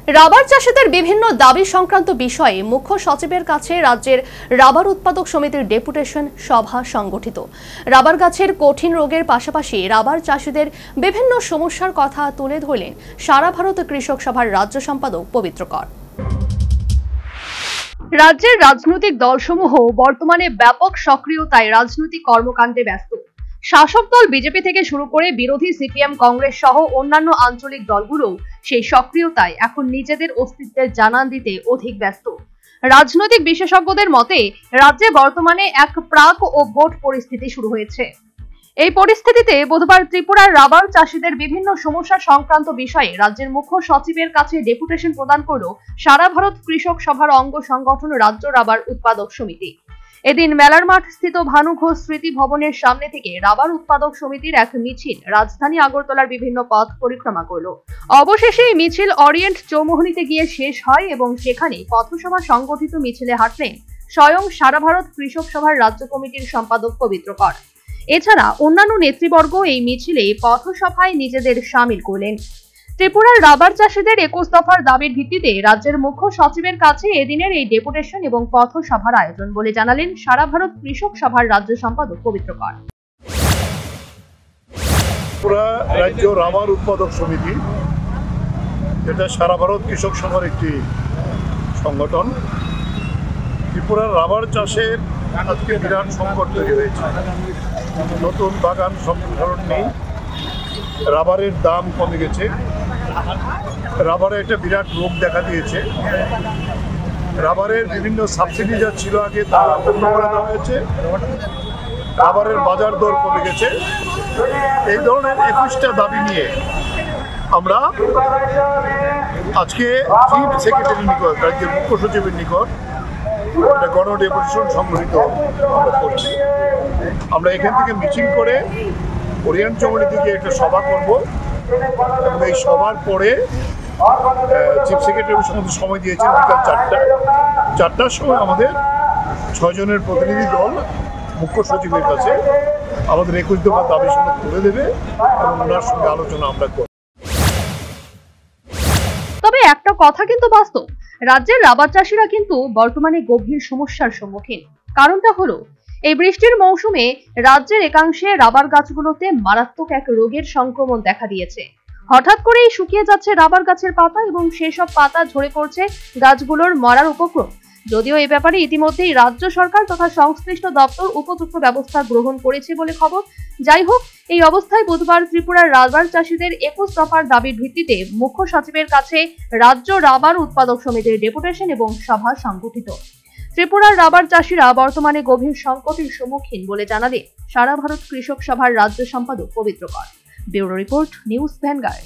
Rubber চাষীদের বিভিন্ন দাবি সংক্রান্ত বিষয়ে মুখ্য সচিবের কাছে রাজ্যের রাবার উৎপাদক সমিতির ডেপুটেশন সভা সংগঠিত। রাবার গাছের কঠিন রোগের পাশাপাশি রাবার চাষীদের বিভিন্ন সমস্যার কথা তুলে ধরলেন সারা ভারত কৃষক সভার রাজ্য সম্পাদক পবিত্র কর। রাজ্যের রাজনৈতিক দলসমূহ বর্তমানে ব্যাপক সক্রিয়তায় রাজনৈতিক কর্মকাণ্ডে ব্যস্ত। শাসক দল বিজেপি থেকে শুরু করে বিরোধী সিপিএম, কংগ্রেস সহ অন্যান্য আঞ্চলিক দলগুলো সেই সক্রিয়তায় এখন নিজেদের অস্তিত্বের জানান দিতে অধিক ব্যস্ত। রাজনৈতিক বিশেষজ্ঞদের মতে রাজ্যে বর্তমানে এক প্রাক ও ভোট পরিস্থিতি শুরু হয়েছে। এই পরিস্থিতিতে বুধবার ত্রিপুরার রাবার চাষীদের বিভিন্ন সমস্যা সংক্রান্ত বিষয়ে রাজ্যের মুখ্য সচিবের কাছে ডেপুটেশন প্রদান করল সারা ভারত কৃষক সভার অঙ্গ সংগঠন রাজ্য রাবার উৎপাদক সমিতি। এদিন মেলার মাঠ স্থিত ভানু ঘোষ স্মৃতি ভবনের সামনে থেকে রাবার উৎপাদক সমিতির এক মিছিল রাজধানী আগরতলার বিভিন্ন পথ পরিক্রমা করল। অবশেষে এই মিছিল অরিয়েন্ট চৌমুহনীতে গিয়ে শেষ হয় এবং সেখানে পথসভা সংগঠিত মিছিলে হাঁটলেন স্বয়ং সারা ভারত কৃষক সভার রাজ্য কমিটির সম্পাদক পবিত্র কর। এছাড়া অন্যান্য নেতৃবর্গ এই মিছিলে পথসভায় নিজেদের সামিল করলেন। ত্রিপুরার রাবার চাষীদের 21 দফার দাবির ভিত্তিতে রাজ্যের মুখ্য সচিবের কাছে এদিনের এই ডেপুটেশন এবং পথসভার আয়োজন বলে জানালেন সারা ভারত কৃষক সভার রাজ্য সম্পাদক পবিত্র কর। ত্রিপুরা রাজ্য রাবার উৎপাদক সমিতি, এটা সারা ভারত কৃষক সভার একটি সংগঠন। ত্রিপুরার রাবার চাষের আজকে বিরাট সংকট তৈরি হয়েছে। নতুন বাগান সম্প্রসারণ নেই, রাবারের দাম কমে গেছে, রাবারে একটা বিরাট রোগ দেখা দিয়েছে। রাবারের বিভিন্ন সাবসিডি যা ছিল আগে তা বন্ধ করে দেওয়া হয়েছে, রাবারের বাজার দর কমে গেছে। এই ধরনের 21টা দাবি নিয়ে আমরা আজকে চিফ সেক্রেটারির নিকট, রাজ্যের মুখ্য সচিবের নিকট একটা গণ ডেপুটেশন সংগঠিত আমরা করছি। আমরা এখান থেকে মিছিল করে ওরিয়েন্ট চৌমুহনী থেকে একটা সভা করব এবং এই সভার পরে চিফ সেক্রেটারির সঙ্গে সময় দিয়েছেন বিকাল 4টার সময় আমাদের 6 জনের প্রতিনিধি দল মুখ্য সচিবের কাছে আমাদের 21 দফা দাবি সনদ তুলে দেবে এবং ওনার সঙ্গে আলোচনা আমরা করব। তবে একটা কথা কিন্তু বাস্তব, রাজ্যের রাবার চাষীরা কিন্তু বর্তমানে গভীর সমস্যার সম্মুখীন। কারণটা হলো এই বৃষ্টির মৌসুমে রাজ্যের একাংশে রাবার গাছগুলোতে মারাত্মক এক রোগের সংক্রমণ দেখা দিয়েছে। হঠাৎ করেই শুকিয়ে যাচ্ছে রাবার গাছের পাতা এবং সেসব পাতা ঝরে পড়ছে গাছগুলোর মরার উপক্রম। যদিও এই ব্যাপারে ইতিমধ্যেই রাজ্য সরকার তথা সংশ্লিষ্ট দপ্তর উপযুক্ত ব্যবস্থা গ্রহণ করেছে বলে খবর। যাই হোক, এই অবস্থায় বুধবার ত্রিপুরার রাবার চাষীদের 21 দফার দাবির ভিত্তিতে মুখ্য সচিবের কাছে রাজ্য রাবার উৎপাদক সমিতির ডেপুটেশন এবং সভা সংগঠিত। ত্রিপুরার রাবার চাষীরা বর্তমানে গভীর সংকটের সম্মুখীন বলে জানালেন সারা ভারত কৃষক সভার রাজ্য সম্পাদক পবিত্র কর। Bureau report, news vanguard.